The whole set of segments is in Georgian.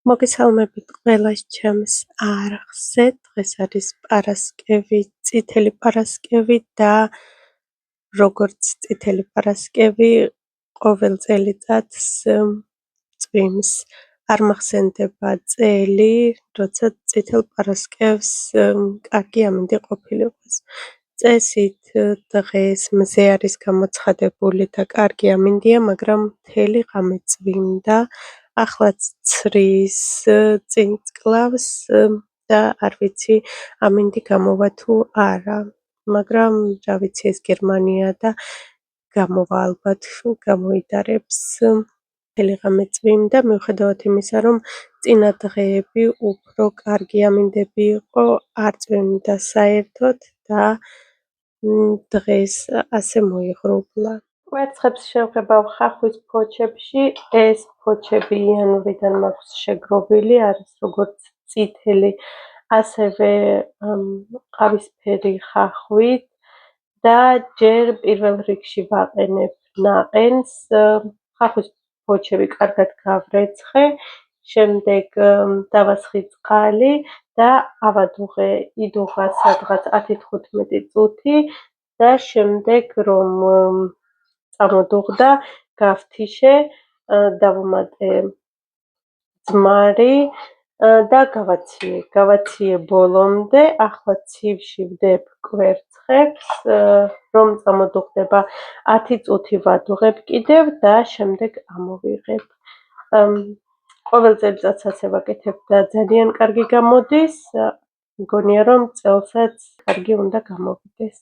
მოგესალმებით ყველას ჩემს არხზე. დღეს არის პარასკევი, წითელი პარასკევი და როგორც წითელი პარასკევი ყოველ წელიწადს წვიმს. არ მახსენდება წელი, როცა წითელ პარასკევს კარგი ამინდი ყოფილიყოს. წესით დღეს მზე არის გამოცხადებული და კარგი ამინდია, მაგრამ მთელი ღამე წვიმდა. ახლაც ცრის, წინ წკლავს და არ ვიცი ამინდი გამოვა თუ არა. მაგრამ რა ვიცი, ეს გერმანია და გამოვა ალბათ, გამოიტარებს. მთელი ღამე წვიმდა, მიუხედავად იმისა, რომ წინა დღეები უფრო კარგი ამინდები იყო, არ წვიმდა საერთოდ და დღეს ასე მოიღრუბლა. კვერცხებს შევღებავ ხახვის ფოჩებში. ეს ფოჩები იანვრიდან მაქვს შეგროვილი, არის როგორც წითელი, ასევე ყავისფერი ხახვით და ჯერ პირველ რიგში ვაყენებ ნაყენს. ხახვის ფოჩები კარგად გავრეცხე, შემდეგ დავასხი წყალი და ავადუღე იდუღა სადღაც 10-15 წუთი და შემდეგ რომ წამოდუღდა, გავთიშე, დავუმატე ძმარი და გავაციე ბოლომდე. ახლა ცივში ვდებ კვერცხებს, რომ წამოდუღდება 10 წუთი ვადუღებ კიდევ და შემდეგ ამოვიღებ. ყოველ წელიწადს ასე ვაკეთებ და ძალიან კარგი გამოდის. მგონია რომ წელსაც კარგი უნდა გამოვიდეს.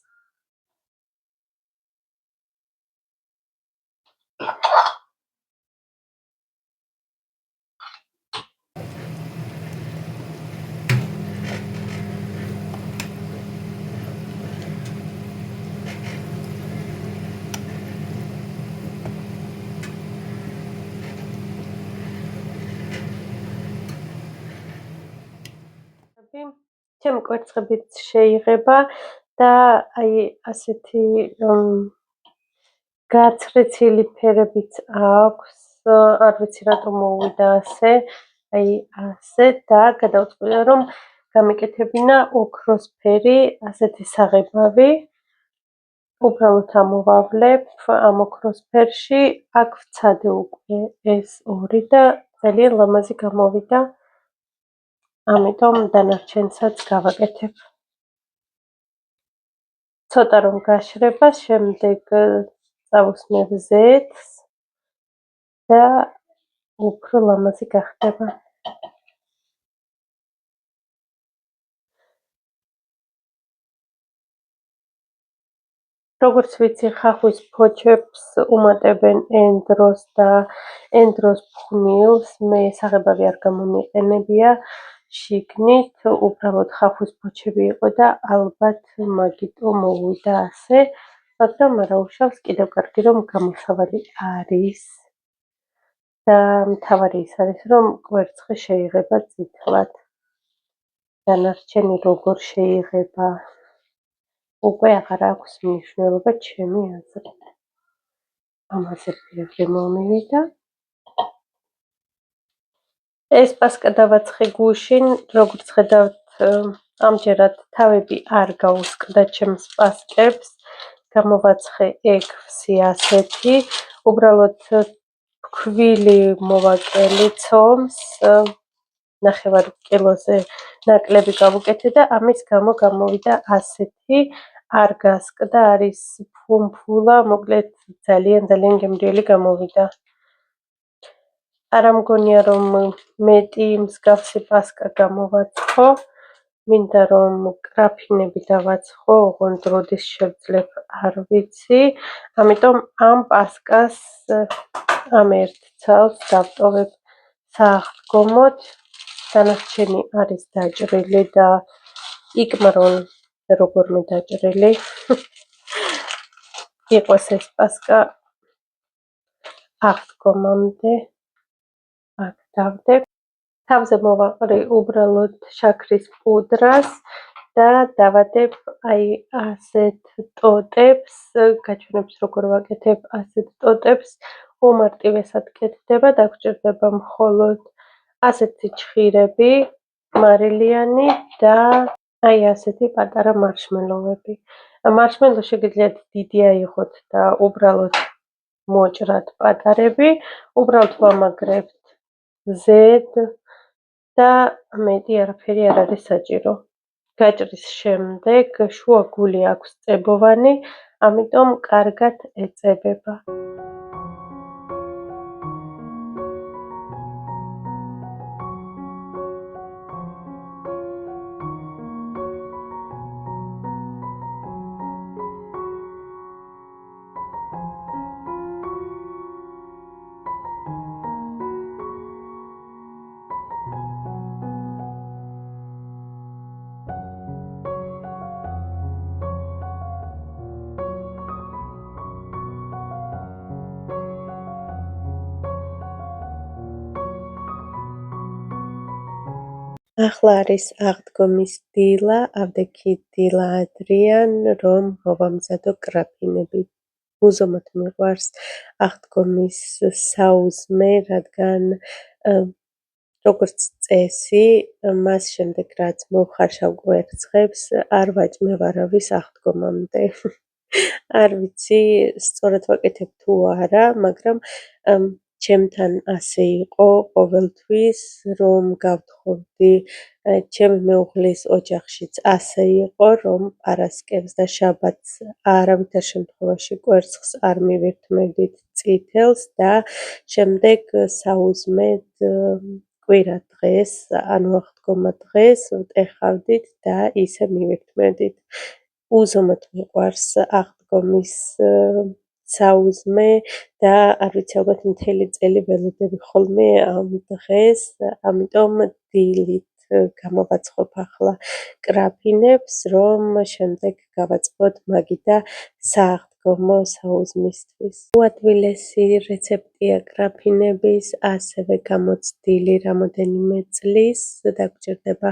ჩემი კვერცხებიც შეიღება და აი ასეთი გაცრეცილი ფერებიც აქვს. არ ვიცი რატომ მოვიდა ასე, აი ასე და გადავწყვიტე რომ გამიკეთებინა ოქროსფერი, ასეთი საღებავი. უბრალოდ ამოვავლებ ამ ოქროსფერში, აქ ვცადე უკვე ეს ორი და ძალიან ლამაზი გამოვიდა. ამიტომ დანარჩენსაც გავაკეთებ. ცოტა რომ გაშრება, შემდეგ წავუსმევ ზეთს და უფრო ლამაზი გახდება. როგორც ვიცი, ხახვის ფოჩებს უმატებენ ენდროს და ენდროს ფხვნილს. მე საღებავი არ გამომიყენებია შიგნით, უბრალოდ ხახვის ფოჩები იყო და ალბათ მაგიტო მოვიდა ასე, მაგრამ არა უშავს, კიდევ კარგი რომ გამოსავალი არის და მთავარი ის არის, რომ კვერცხი შეიღება წითლად. დანარჩენი როგორ შეიღება, უკვე აღარ აქვს მნიშვნელობა ჩემი აზრით. ამაზე ბევრი მომივიდა. ეს პასკა დავაცხე გუშინ, როგორც ხედავთ, ამჯერად თავები არ გაუსკდა ჩემს პასკებს, გამოვაცხე ექვსი ასეთი, უბრალოდ ფქვილი მოვაკელი ცომს, 9 კილოზე ნაკლები გავუკეთე და ამის გამო გამოვიდა ასეთი, არ გასკდა, არის ფუმფულა, მოკლედ ძალიან გემრიელი გამოვიდა. არა მგონია რომ მეტი მსგავსი პასკა გამოვაცხო, მინდა რომ კრაფინები დავაცხო, ოღონდ როდის შევძლებ არ ვიცი, ამიტომ ამ პასკას ამ ერთ ცალს დავტოვებ სააღდგომოდ. დანარჩენი არის დაჭრილი და იკმრონ როგორმე დაჭრილი. იყოს ეს პასკა აღდგომამდე. აქ დავდებ. თავზე მოვაყრი უბრალოდ შაქრის პუდრას და დავადებ აი ასეთ ტოტებს, გაჩვენებს როგორ ვაკეთებ ასეთ ტოტებს, უმარტივესად კეთდება, დაგჭირდება მხოლოდ ასეთი ჩხირები, მარილიანი და აი ასეთი პატარა მარშმელოვები. მარშმელო შეგიძლიათ დიდი აიღოთ და უბრალოდ მოჭრათ პატარები, უბრალოდ ვამაგრებთ ზედ და მეტი არაფერი არ არის საჭირო. გაჭრის შემდეგ შუა გული აქვს წებოვანი, ამიტომ კარგად ეწებება. ახლა არის აღდგომის დილა, ავდექი დილა ადრიან, რომ მოვამზადო კრაფინები. მუზომოდ მიყვარს აღდგომის საუზმე, რადგან როგორც წესი, მას შემდეგ რაც მოვხარშავ კვერცხებს, არ ვაჭმევ არავის აღდგომამდე. არ ვიცი სწორად ვაკეთებ თუ არა, მაგრამ ჩემთან ასე იყო ყოველთვის, რომ გავთხოვდი, ჩემი მეუღლის ოჯახშიც ასე იყო, რომ პარასკევს და შაბათს არავითარ შემთხვევაში კვერცხს არ მივირთმევდით წითელს და შემდეგ საუზმედ კვირა დღეს, ანუ აღდგომა დღეს ვტეხავდით და ისე მივირთმევდით. უზომოდ მიყვარს აღდგომის საუზმე და არ ვიცი, ალბათ მთელი წელი ველოდები ხოლმე ამ დღეს, ამიტომ დილით გამოვაწყობ ახლა კრაფინებს, რომ შემდეგ გავაწყოთ მაგიდა სააღდგომო საუზმისთვის. უადვილესი რეცეპტია კრაფინების, ასევე გამოცდილი რამოდენიმე წლის, დაგჭირდება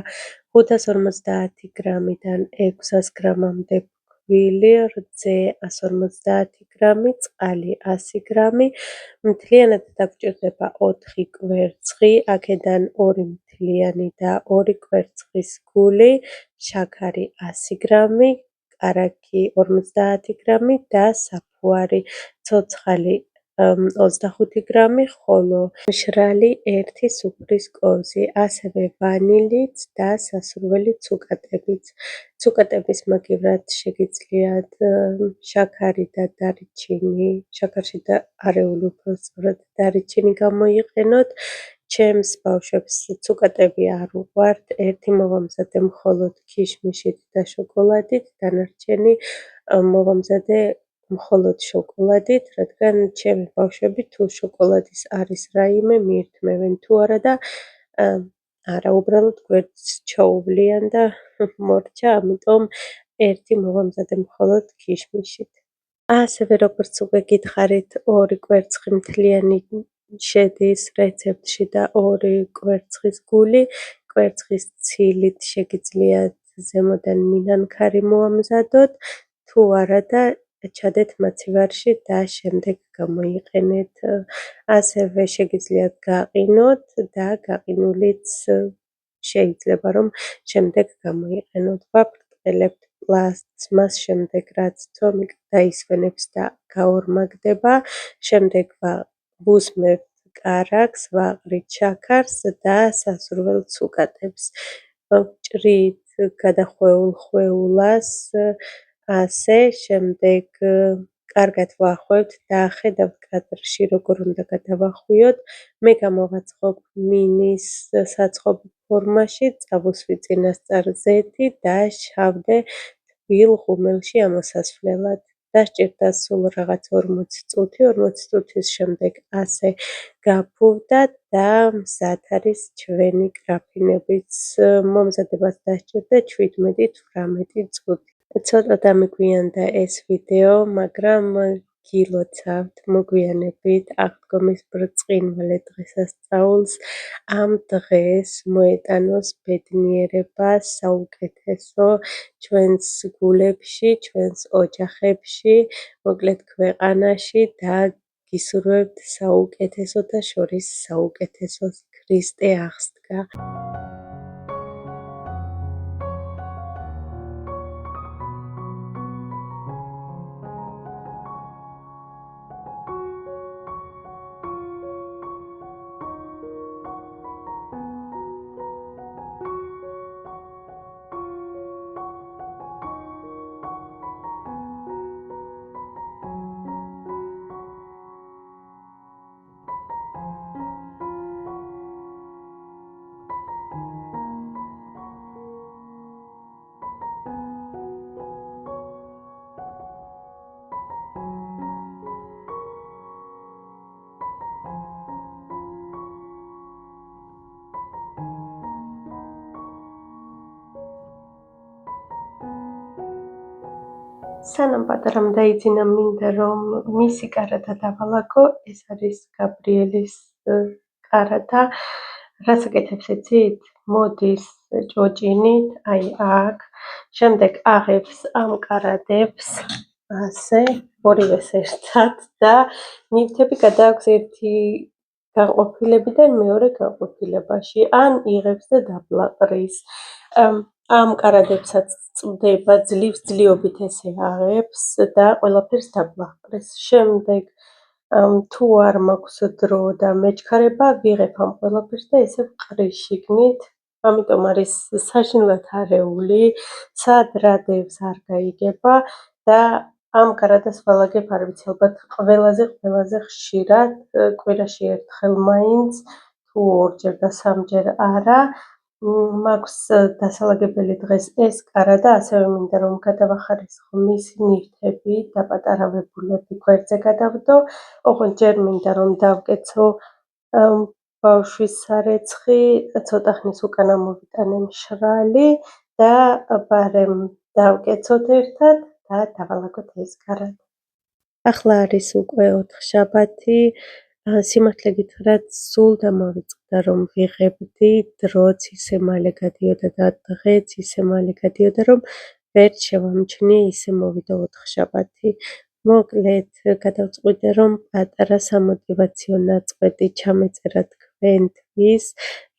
550 გრამიდან 600 გრამამდე ფქვილი, რძე 150 გრამი, წყალი 100 გრამი, მთლიანად დაგჭირდება 4 კვერცხი, აქედან 2 მთლიანი და 2 კვერცხის გული, შაქარი 100 გრამი, კარაქი 50 გრამი და საფუარი ცოცხალი 25 გრამი, ხოლო მშრალი 1 სუფრის კოვზი, ასევე ვანილიც და სასურველი ცუკატებიც. ცუკატების მაგივრად შეგიძლიათ შაქარი და დარიჩინი, შაქარში და არეული უფრო სწორად დარიჩინი გამოიყენოთ. ჩემს ბავშვებს ცუკატები არ უყვართ, ერთი მოვამზადე მხოლოდ ქიშმიშით და შოკოლადით, დანარჩენი მოვამზადე მხოლოდ შოკოლადით, რადგან ჩემი ბავშვები თუ შოკოლადის არის რაიმე მიირთმევენ თუ არა და არა, უბრალოდ გვერდს ჩაუვლიან და მორჩა, ამიტომ ერთი მოვამზადე მხოლოდ ქიშმიშით. ასევე როგორც უკვე გითხარით, 2 კვერცხი მთლიანი შედის რეცეპტში და 2 კვერცხის გული. კვერცხის ცილით შეგიძლიათ ზემოდან მინანქარი მოამზადოთ, თუ არა და ჩადეთ მაცივარში და შემდეგ გამოიყენეთ. ასევე შეგიძლიათ გაყინოთ და გაყინულიც შეიძლება რომ შემდეგ გამოიყენოთ. ვაფრთხილებთ პლასტს, მას შემდეგ რაც ცომი დაისვენებს და გაორმაგდება, შემდეგ ვუსმევთ კარაქს, ვაყრით შაქარს და სასურველ ცუკატებს. ვჭრით გადახვეულ ხვეულას, ასე შემდეგ კარგად ვახვევთ და ხედავთ კადრში როგორ უნდა გადავახვიოთ. მე გამოვაწყობ მინის საწყობი ფორმაში, წავუსვი წინასწარ ზეთი და შავდე თბილ ღუმელში ამოსასვლელად. დასჭირდა სულ რაღაც 40 წუთი, 40 წუთის შემდეგ ასე გაფუვდათ და მზად არის ჩვენი კრაფინებიც. მომზადებას დასჭირდა 17-18 წუთი. ცოტა დამიგვიანდა ეს ვიდეო, მაგრამ გილოცავთ, მოგვიანებით აღდგომის ბრწყინვალე დღესასწაულს, ამ დღეს მოეტანოს ბედნიერება საუკეთესო ჩვენს გულებში, ჩვენს ოჯახებში, მოკლედ ქვეყანაში და გისურვებთ საუკეთესოთა შორის საუკეთესოს. ქრისტე აღსდგა. სანამ პატარამ დაიძინა, მინდა რომ მისი კარადა დავალაგო, ეს არის გაბრიელის კარადა. რას აკეთებს იცით? მოდის ჭოჭინით, აი აქ, შემდეგ აღებს ამ კარადებს, ასე, ორივეს ერთად და ნივთები გადააქვს ერთი განყოფილებიდან მეორე განყოფილებაში, ან იღებს და დაბლაყრის. ამ კარადებსაც წვდება ძლივს ძლიობით ესე აღებს და ყველაფერს დაბლაყრის. შემდეგ თუ არ მაქვს დრო და მეჩქარება, ვიღებ ამ ყველაფერს და ესე ვყრის შიგნით. ამიტომ არის საშინლად არეული, სად რა დევს არ გაიგება და ამ კარადას ვალაგებ, არ ვიცი, ალბათ ყველაზე ხშირად, კვირაში ერთხელ მაინც, თუ ორჯერ და სამჯერ არა. მაქვს დასალაგებელი დღეს ეს კარადა, ასევე მინდა რომ გადავახარისხო მისი ნივთები და პატარა ვებულები გვერდზე გადავდო. ოღონდ ჯერ მინდა რომ დავკეცო ბავშვის სარეცხი, ცოტა ხნის უკან ამოვიტანე მშრალი და ბარემ დავკეცოთ ერთად და დავალაგოთ ეს კარადა. ახლა არის უკვე 4-შაბათი. სიმართლე გითხრათ, სულ დამოვიწყდა რომ ვიღებდი, დროც ისე მალე გადიოდა და დღეც ისე მალე გადიოდა, რომ ვერ შევამჩნიე ისე მოვიდა 4-შაბათი. მოკლედ, გადავწყვიტე რომ პატარა სამოტივაციო ნაწყვეტი ჩამეწერა თქვენთვის,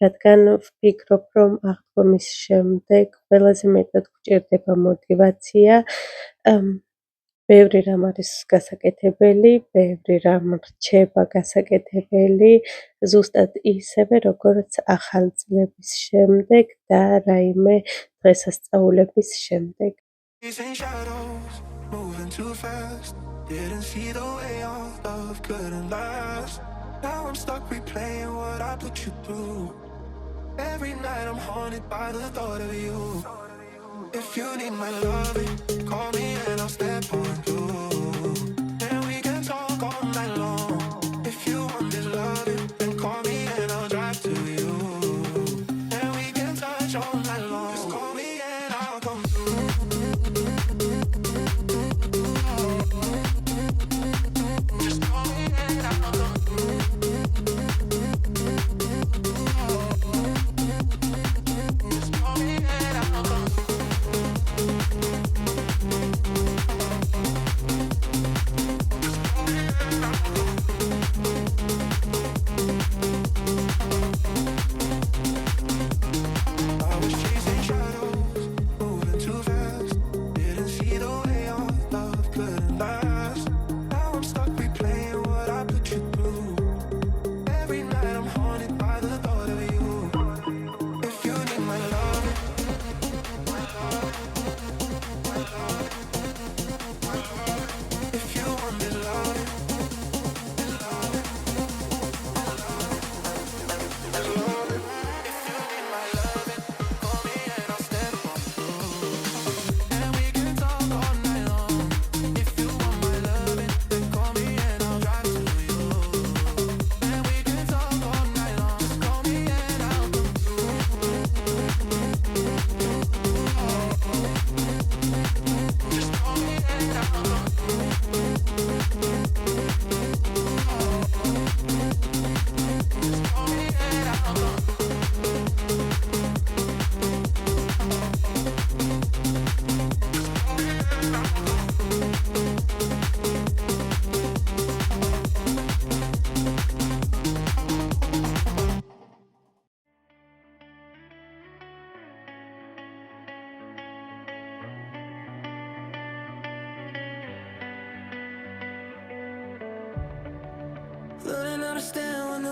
რადგან ვფიქრობ, რომ აღდგომის შემდეგ ყველაზე მეტად გვჭირდება მოტივაცია. ბევრი რამ არის გასაკეთებელი, ბევრი რამ რჩება გასაკეთებელი, ზუსტად ისევე, როგორც ახალწლების შემდეგ და რაიმე დღესასწაულების შემდეგ. If you need my love, call me and I'll step on through. And we can talk all night long. If you want this love, then call me and I'll drive to you. And we can touch all night long. Just call me and I'll come through. Just call me and I'll come through. Just call me and I'll come through.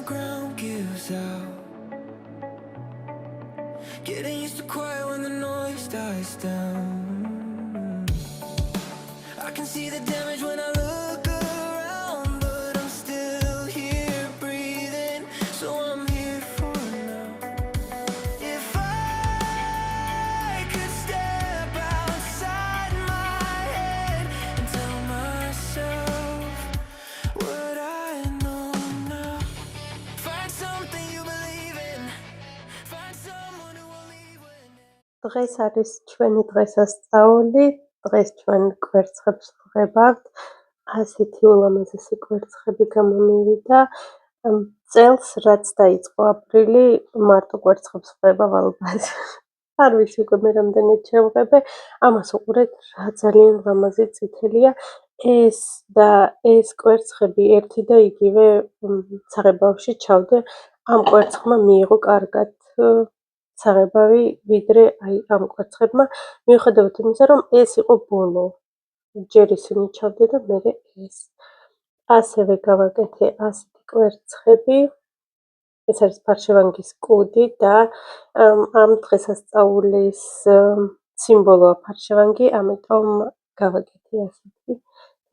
the ground gives out. Getting used to quiet when the noise dies down. I can see the damage when I look around, but I'm still here breathing, so I'm here for now. If I could step outside my head and tell myself what I know now. Find something you believe in. Find someone who will leave when დღეს არის ჩვენი დღესასწაული. დღეს ჩვენ კვერცხებს ვღებავთ. ასეთი ულამაზესი კვერცხები გამომივიდა. წელს რაც დაიწყო აპრილი, მარტო კვერცხებს ვღებავ ალბათ. არ ვიცი უკვე მე რამდენად შევღებე. ამას უყურეთ, რა ძალიან ლამაზი წითელია. ეს და ეს კვერცხები ერთი და იგივე საღებავში ჩავდე. ამ კვერცხმა მიიღო კარგად საღებავი, ვიდრე აი ამ კვერცხებმა, მიუხედავად იმისა, რომ ეს იყო ბოლო. ჯერ ისინი ჩავდე და მერე ეს. ასევე გავაკეთე ასეთი კვერცხები. ეს არის ფარშევანგის კუდი და ამ დღესასწაულის სიმბოლოა ფარშევანგი, ამიტომ გავაკეთე ასეთი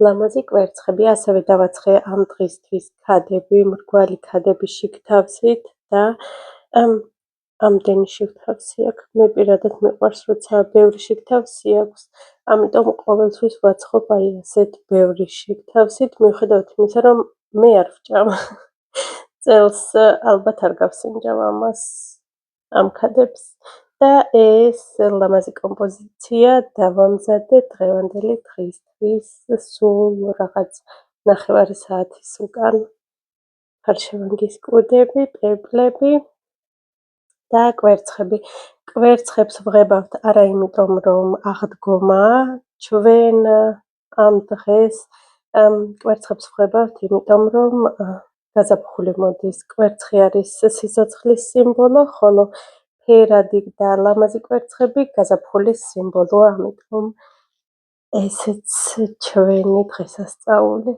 ლამაზი კვერცხები. ასევე დავაცხე ამ დღისთვის ქადები, მრგვალი ქადები შიგთავსით და ამდენი შიგთავსი აქვს. მე პირადად მიყვარს, როცა ბევრი შიგთავსი აქვს, ამიტომ ყოველთვის ვაცხობ აი ასეთ ბევრი შიგთავსით, მიუხედავად იმისა, რომ მე არ ვჭამ. წელს ალბათ არ გავსინჯავ ამას, ამ ქადებს და ეს ლამაზი კომპოზიცია დავამზადე დღევანდელი დღისთვის, სულ რაღაც 9 საათის უკან. ფარშევანგის კუდები, პეპლები და კვერცხები. კვერცხებს ვღებავთ არა იმიტომ, რომ აღდგომაა, ჩვენ ამ დღეს კვერცხებს ვღებავთ იმიტომ, რომ გაზაფხული მოდის. კვერცხი არის სიცოცხლის სიმბოლო, ხოლო ფერადი და ლამაზი კვერცხები გაზაფხულის სიმბოლოა, ამიტომ ესეც ჩვენი დღესასწაული.